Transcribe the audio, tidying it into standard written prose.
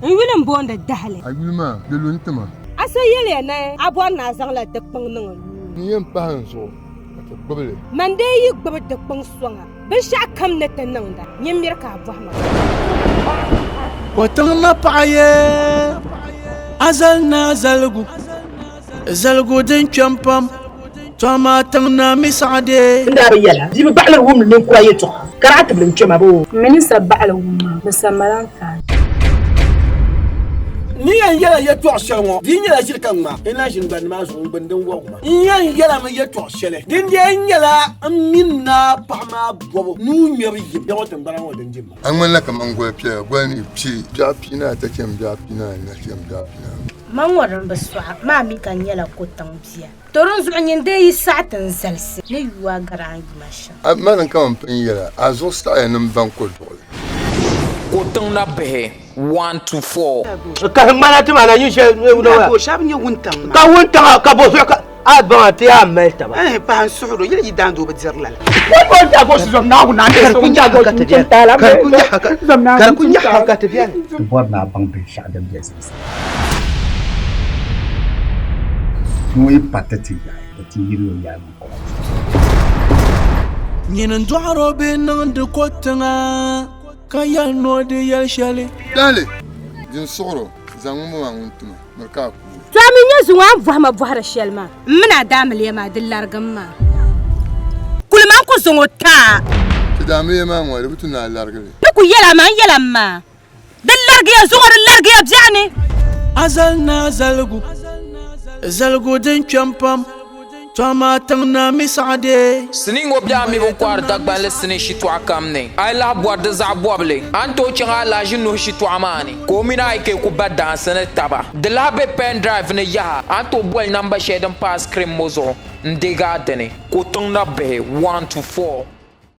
William Bond at Dahli. I will ma, the Luntama. I say, Yelena, I born Nazala the Pong. Nian Pahanso, at a bubble. Monday you go with the Pong Swanger. Bisha come net and nunda. Yemirka Vahma. Watana Paye Azalna Zalgu Zalgu den Champam Tama Tana Misade. Ndabiyala, zibe bala woman ne kwayeto. Karata bin chema bo. Minister bala woman, Mr. Malanka. Ni yan yala ya to shelmo din yala shirkan ma ina shin ban ma so ban dan wo kuma yan yala ma ya to shele din yan yala minna pa ma bobo nu nyeri yi da watan baran wadan jimma An wani kaman gwafiya gwani ci jafina ta kem jafina na kem jafina. Man waran baswa ma mi kan yala ko tambiya. Toron su anyin dai satan zalsi. Ne yuwa garan masha. Malan kaman fin yara a zo sta yanin banko dole. Kotong na behe 1 to 4. Ka mana tuma na yin she no. Ko shabni wuntan. Ka wunta ka bo so ka ba ta ya melta ba. Ba suudo yeli dando ba zirlala. Ko ta go su na ku na ta kun ja go ta tala. Kar kun ya haka ta biya. Borna bang bin shadam Jesus. Noi patati ya, ti yiro ya ko. Nyen ndwaro be nan de kotanga Kaya no de yel shale. Dale, jin soro, zangu mo anguntuma, marka ku. Tami nyezu wan vahma vahara shelma. Mina damle yama dillargamma. Kulman ko zongo ta. Ti dame ma mo rubutu na largale. Ku yela ma. Dillarga ya zongo dillarga ya bjani. Azalna Zalgu Zalgu den Champam Tama Tana Misade. Siningo bia mi bon kwar dagba lesne shitwa kamne. Ay la bwa de za bwable. Anto chinga la jinu shitwa mani. Ko mina ike ku badda sene taba. De la be pen drive ne ya. Anto bwel number shedem pass cream mozo. Ndega dene. Ko tong na be 1 to 4.